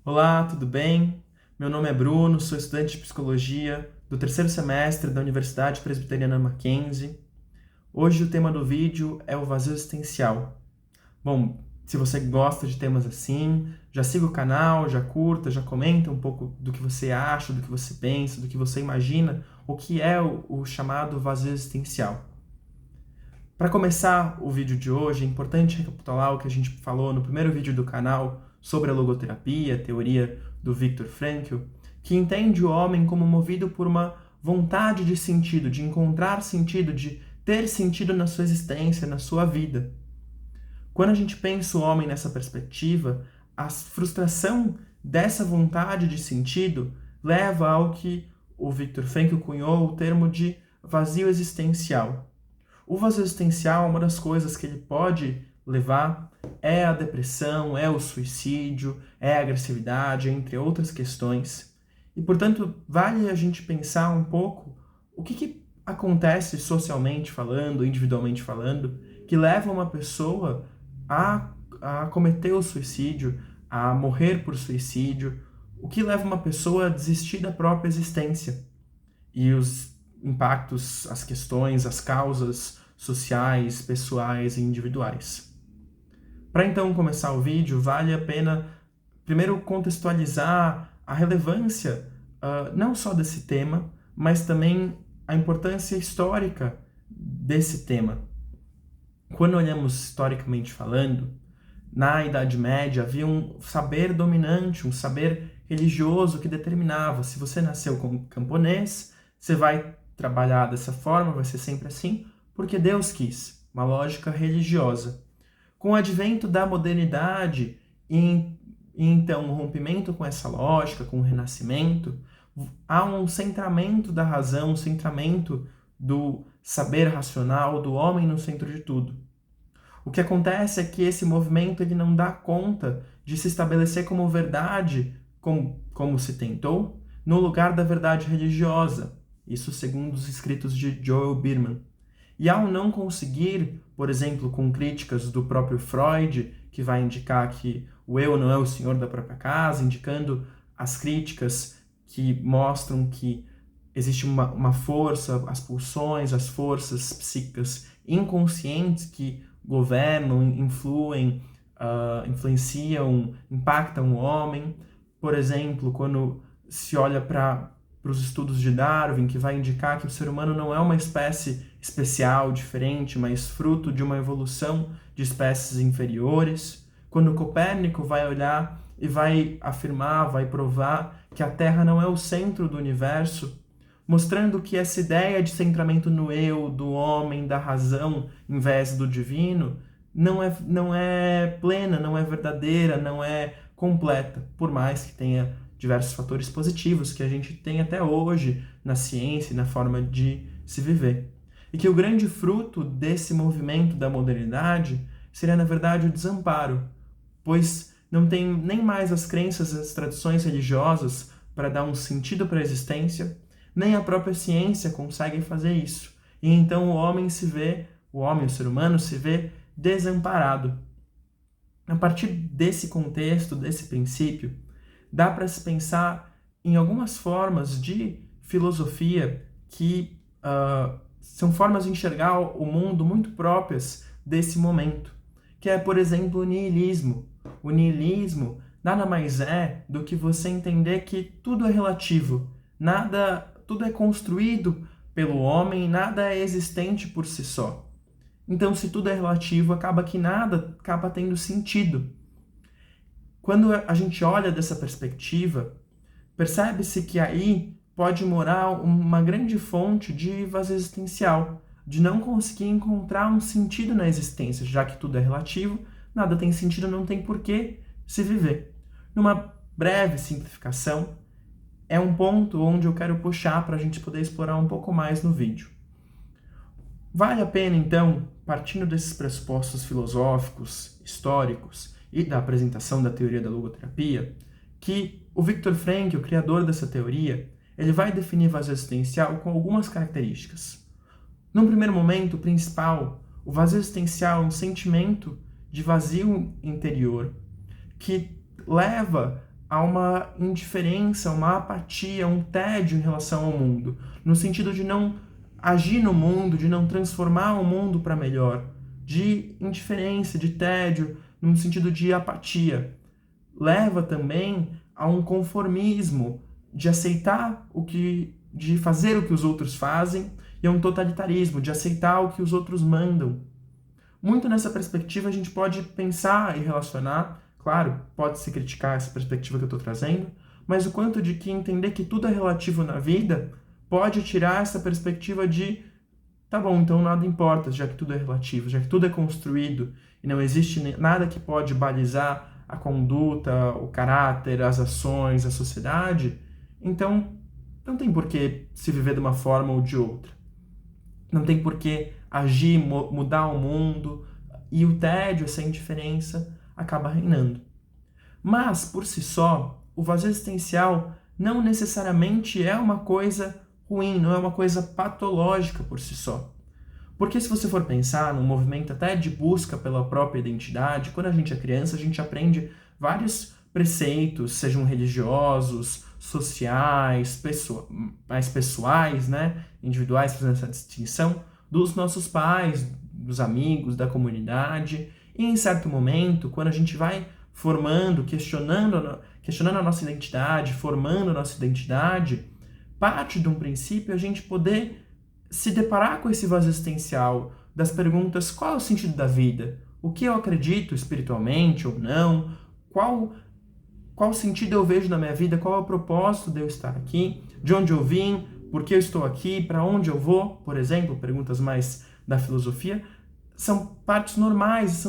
Olá, tudo bem? Meu nome é Bruno, sou estudante de psicologia do terceiro semestre da Universidade Presbiteriana Mackenzie. Hoje o tema do vídeo é o vazio existencial. Bom, se você gosta de temas assim, já siga o canal, já curta, já comenta um pouco do que você acha, do que você pensa, do que você imagina, o que é o chamado vazio existencial. Para começar o vídeo de hoje, é importante recapitular o que a gente falou no primeiro vídeo do canal sobre a logoterapia, a teoria do Viktor Frankl, que entende o homem como movido por uma vontade de sentido, de encontrar sentido, de ter sentido na sua existência, na sua vida. Quando a gente pensa o homem nessa perspectiva, a frustração dessa vontade de sentido leva ao que o Viktor Frankl cunhou o termo de vazio existencial. O vazio existencial, uma das coisas que ele pode levar é a depressão, é o suicídio, é a agressividade, entre outras questões. E, portanto, vale a gente pensar um pouco o que acontece socialmente falando, individualmente falando, que leva uma pessoa a cometer o suicídio, a morrer por suicídio, o que leva uma pessoa a desistir da própria existência. E os impactos, as questões, as causas sociais, pessoais e individuais. Para então começar o vídeo, vale a pena primeiro contextualizar a relevância não só desse tema, mas também a importância histórica desse tema. Quando olhamos historicamente falando, na Idade Média havia um saber dominante, um saber religioso que determinava se você nasceu como camponês, você vai trabalhar dessa forma, vai ser sempre assim, porque Deus quis, uma lógica religiosa. Com o advento da modernidade e então o rompimento com essa lógica, com o renascimento, há um centramento da razão, um centramento do saber racional, do homem no centro de tudo. O que acontece é que esse movimento ele não dá conta de se estabelecer como verdade, como se tentou, no lugar da verdade religiosa. Isso segundo os escritos de Joel Biermann. E ao não conseguir, por exemplo, com críticas do próprio Freud, que vai indicar que o eu não é o senhor da própria casa, indicando as críticas que mostram que existe uma força, as pulsões, as forças psíquicas inconscientes que governam, influenciam, impactam o homem. Por exemplo, quando se olha para os estudos de Darwin, que vai indicar que o ser humano não é uma espécie especial, diferente, mas fruto de uma evolução de espécies inferiores. Quando Copérnico vai olhar e vai afirmar, vai provar que a Terra não é o centro do universo, mostrando que essa ideia de centramento no eu, do homem, da razão, em vez do divino, não é plena, não é verdadeira, não é completa, por mais que tenha diversos fatores positivos que a gente tem até hoje na ciência e na forma de se viver. E que o grande fruto desse movimento da modernidade seria, na verdade, o desamparo, pois não tem nem mais as crenças, as tradições religiosas para dar um sentido para a existência, nem a própria ciência consegue fazer isso. E então o ser humano se vê desamparado. A partir desse contexto, desse princípio, dá para se pensar em algumas formas de filosofia que são formas de enxergar o mundo muito próprias desse momento, que é, por exemplo, o niilismo. O niilismo nada mais é do que você entender que tudo é relativo, tudo é construído pelo homem, nada é existente por si só. Então, se tudo é relativo, acaba que nada acaba tendo sentido. Quando a gente olha dessa perspectiva, percebe-se que aí pode morar uma grande fonte de vazio existencial, de não conseguir encontrar um sentido na existência, já que tudo é relativo, nada tem sentido, não tem por que se viver. Numa breve simplificação, é um ponto onde eu quero puxar para a gente poder explorar um pouco mais no vídeo. Vale a pena, então, partindo desses pressupostos filosóficos, históricos e da apresentação da teoria da logoterapia, que o Viktor Frankl, o criador dessa teoria, ele vai definir vazio existencial com algumas características. Num primeiro momento, o principal, o vazio existencial é um sentimento de vazio interior que leva há uma indiferença, uma apatia, um tédio em relação ao mundo, no sentido de não agir no mundo, de não transformar o mundo para melhor, de indiferença, de tédio, no sentido de apatia. Leva também a um conformismo, de aceitar de fazer o que os outros fazem, e a um totalitarismo, de aceitar o que os outros mandam. Muito nessa perspectiva a gente pode pensar e relacionar, claro, pode-se criticar essa perspectiva que eu estou trazendo, mas o quanto de que entender que tudo é relativo na vida pode tirar essa perspectiva de tá bom, então nada importa, já que tudo é relativo, já que tudo é construído e não existe nada que pode balizar a conduta, o caráter, as ações, a sociedade, então não tem por que se viver de uma forma ou de outra. Não tem por que agir, mudar o mundo, e o tédio, essa indiferença, acaba reinando. Mas, por si só, o vazio existencial não necessariamente é uma coisa ruim, não é uma coisa patológica por si só. Porque se você for pensar num movimento até de busca pela própria identidade, quando a gente é criança, a gente aprende vários preceitos, sejam religiosos, sociais, mais pessoais, né? Individuais, fazendo essa distinção, dos nossos pais, dos amigos, da comunidade. E em certo momento, quando a gente vai formando, questionando a nossa identidade, formando a nossa identidade, parte de um princípio a gente poder se deparar com esse vazio existencial, das perguntas: qual é o sentido da vida? O que eu acredito espiritualmente ou não? Qual sentido eu vejo na minha vida? Qual é o propósito de eu estar aqui? De onde eu vim? Por que eu estou aqui? Para onde eu vou? Por exemplo, perguntas mais da filosofia. São partes normais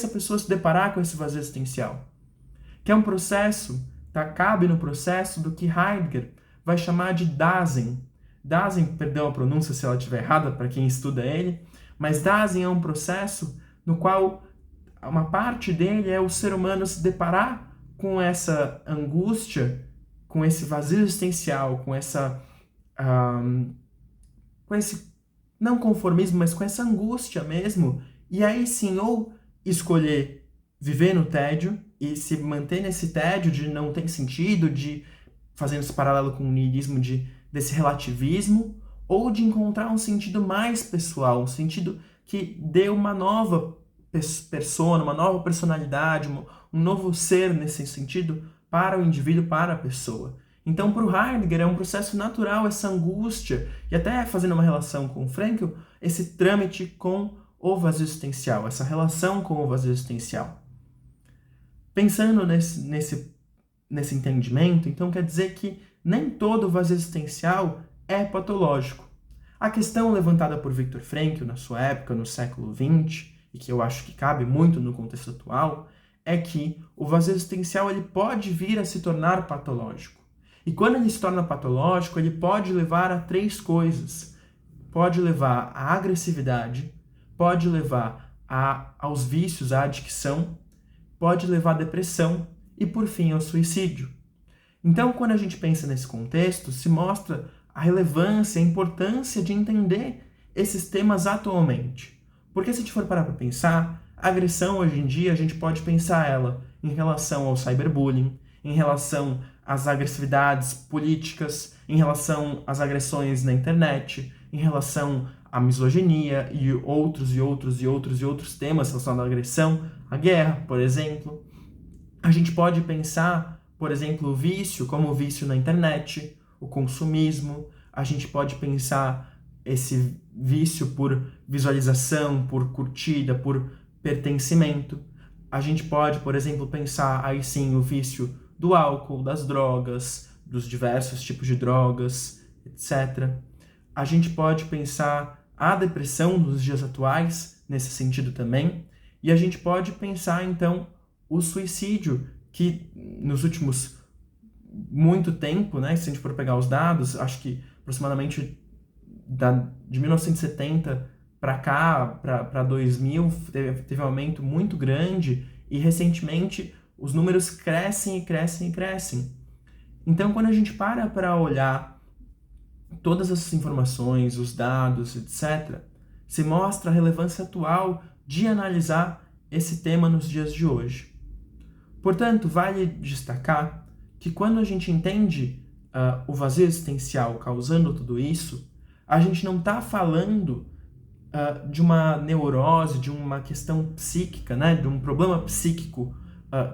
a pessoa se deparar com esse vazio existencial. Que é um processo, cabe no processo do que Heidegger vai chamar de Dasein. Dasein, perdão a pronúncia se ela estiver errada para quem estuda ele, mas Dasein é um processo no qual uma parte dele é o ser humano se deparar com essa angústia, com esse vazio existencial, com esse não conformismo, mas com essa angústia mesmo, e aí sim, ou escolher viver no tédio e se manter nesse tédio de não ter sentido, de fazendo esse paralelo com o niilismo, desse relativismo, ou de encontrar um sentido mais pessoal, um sentido que dê uma nova persona, uma nova personalidade, um novo ser nesse sentido para o indivíduo, para a pessoa. Então, para o Heidegger, é um processo natural essa angústia, e até fazendo uma relação com o Frankl, esse trâmite com o vazio existencial, essa relação com o vazio existencial. Pensando nesse entendimento, então quer dizer que nem todo vazio existencial é patológico. A questão levantada por Viktor Frankl na sua época, no século XX, e que eu acho que cabe muito no contexto atual, é que o vazio existencial ele pode vir a se tornar patológico. E quando ele se torna patológico, ele pode levar a 3 coisas. Pode levar à agressividade, pode levar aos vícios, à adicção, pode levar à depressão e, por fim, ao suicídio. Então, quando a gente pensa nesse contexto, se mostra a relevância, a importância de entender esses temas atualmente. Porque se a gente for parar para pensar, a agressão hoje em dia a gente pode pensar ela em relação ao cyberbullying, em relação às agressividades políticas, em relação às agressões na internet, em relação à misoginia e outros temas relacionados à agressão, a guerra, por exemplo. A gente pode pensar, por exemplo, o vício como o vício na internet, o consumismo. A gente pode pensar esse vício por visualização, por curtida, por pertencimento. A gente pode, por exemplo, pensar aí sim o vício do álcool, das drogas, dos diversos tipos de drogas, etc. A gente pode pensar a depressão nos dias atuais, nesse sentido também, e a gente pode pensar, então, o suicídio, que nos últimos muito tempo, né, se a gente for pegar os dados, acho que aproximadamente de 1970 para cá, para 2000, teve um aumento muito grande, e recentemente os números crescem. Então, quando a gente para olhar todas essas informações, os dados, etc., se mostra a relevância atual de analisar esse tema nos dias de hoje. Portanto, vale destacar que quando a gente entende o vazio existencial causando tudo isso, a gente não está falando de uma neurose, de uma questão psíquica, né? De um problema psíquico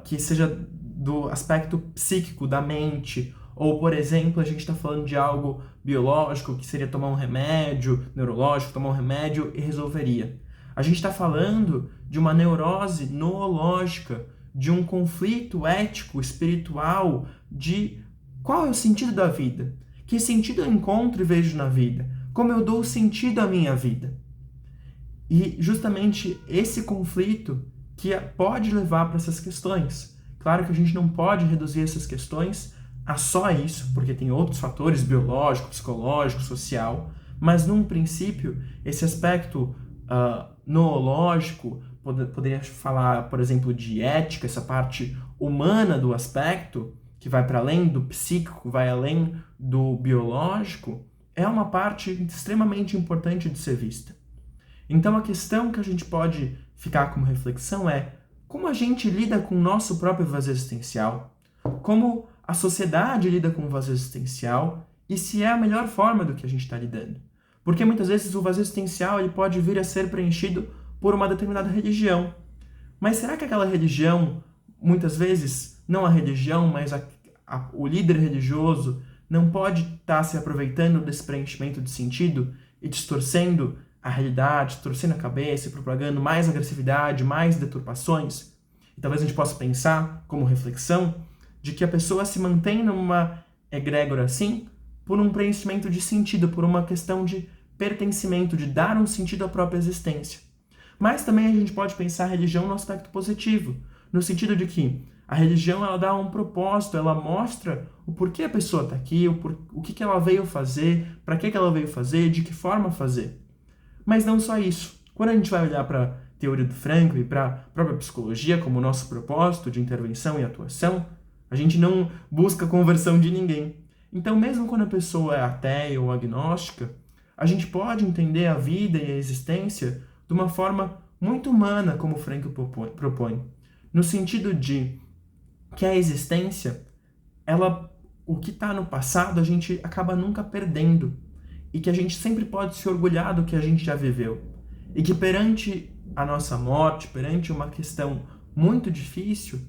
que seja do aspecto psíquico da mente, ou, por exemplo, a gente está falando de algo biológico, que seria tomar um remédio, neurológico, tomar um remédio e resolveria. A gente está falando de uma neurose noológica, de um conflito ético, espiritual, de qual é o sentido da vida? Que sentido eu encontro e vejo na vida? Como eu dou sentido à minha vida? E justamente esse conflito que pode levar para essas questões. Claro que a gente não pode reduzir essas questões a só isso, porque tem outros fatores biológico, psicológico, social, mas num princípio, esse aspecto noológico, poderia falar, por exemplo, de ética, essa parte humana do aspecto, que vai para além do psíquico, vai além do biológico, é uma parte extremamente importante de ser vista. Então a questão que a gente pode ficar como reflexão é como a gente lida com o nosso próprio vazio existencial, como a sociedade lida com o vazio existencial e se é a melhor forma do que a gente está lidando. Porque muitas vezes o vazio existencial ele pode vir a ser preenchido por uma determinada religião. Mas será que aquela religião, muitas vezes, não a religião, mas o líder religioso, não pode estar se aproveitando desse preenchimento de sentido e distorcendo a realidade, distorcendo a cabeça e propagando mais agressividade, mais deturpações? E talvez a gente possa pensar, como reflexão, de que a pessoa se mantém numa egrégora assim por um preenchimento de sentido, por uma questão de pertencimento, de dar um sentido à própria existência. Mas também a gente pode pensar a religião no aspecto positivo, no sentido de que a religião ela dá um propósito, ela mostra o porquê a pessoa está aqui, o que ela veio fazer, para que ela veio fazer, de que forma fazer. Mas não só isso. Quando a gente vai olhar para a teoria do Frankl e para a própria psicologia como nosso propósito de intervenção e atuação, a gente não busca conversão de ninguém. Então, mesmo quando a pessoa é ateia ou agnóstica, a gente pode entender a vida e a existência de uma forma muito humana, como o Frankl propõe. No sentido de que a existência, o que está no passado, a gente acaba nunca perdendo. E que a gente sempre pode se orgulhar do que a gente já viveu. E que perante a nossa morte, perante uma questão muito difícil,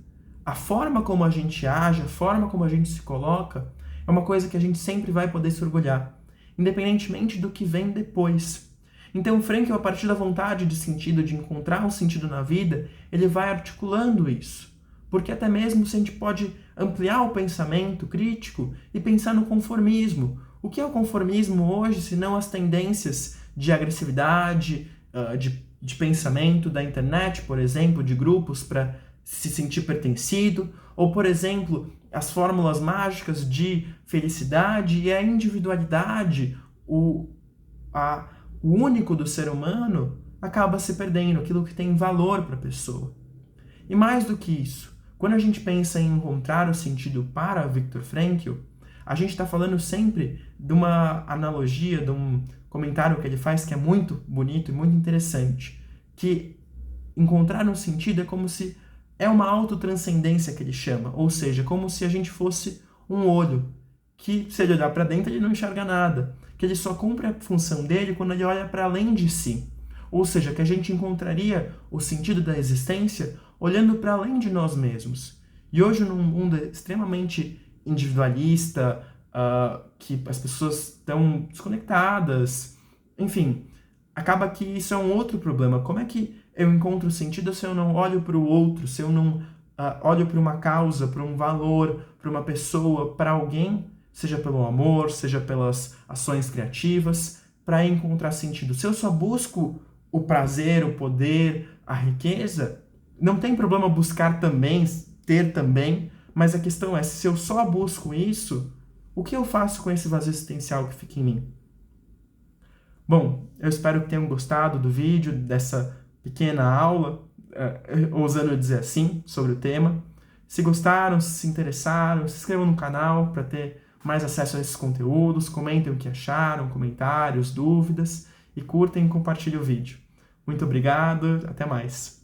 a forma como a gente age, a forma como a gente se coloca, é uma coisa que a gente sempre vai poder se orgulhar, independentemente do que vem depois. Então, o Frankl, a partir da vontade de sentido, de encontrar um sentido na vida, ele vai articulando isso. Porque até mesmo se a gente pode ampliar o pensamento crítico e pensar no conformismo. O que é o conformismo hoje, se não as tendências de agressividade, de pensamento da internet, por exemplo, de grupos para se sentir pertencido, ou, por exemplo, as fórmulas mágicas de felicidade e a individualidade, o único do ser humano, acaba se perdendo, aquilo que tem valor para a pessoa. E mais do que isso, quando a gente pensa em encontrar o sentido para Viktor Frankl, a gente está falando sempre de uma analogia, de um comentário que ele faz que é muito bonito e muito interessante, que encontrar um sentido é como se é uma autotranscendência que ele chama, ou seja, como se a gente fosse um olho, que se ele olhar para dentro ele não enxerga nada, que ele só cumpre a função dele quando ele olha para além de si, ou seja, que a gente encontraria o sentido da existência olhando para além de nós mesmos. E hoje, num mundo extremamente individualista, que as pessoas estão desconectadas, enfim, acaba que isso é um outro problema. Como é que eu encontro sentido se eu não olho para o outro, se eu não olho para uma causa, para um valor, para uma pessoa, para alguém, seja pelo amor, seja pelas ações criativas, para encontrar sentido? Se eu só busco o prazer, o poder, a riqueza, não tem problema buscar também, ter também, mas a questão é, se eu só busco isso, o que eu faço com esse vazio existencial que fica em mim? Bom, eu espero que tenham gostado do vídeo, dessa pequena aula, ousando dizer assim, sobre o tema. Se gostaram, se interessaram, se inscrevam no canal para ter mais acesso a esses conteúdos, comentem o que acharam, comentários, dúvidas, e curtem e compartilhem o vídeo. Muito obrigado, até mais.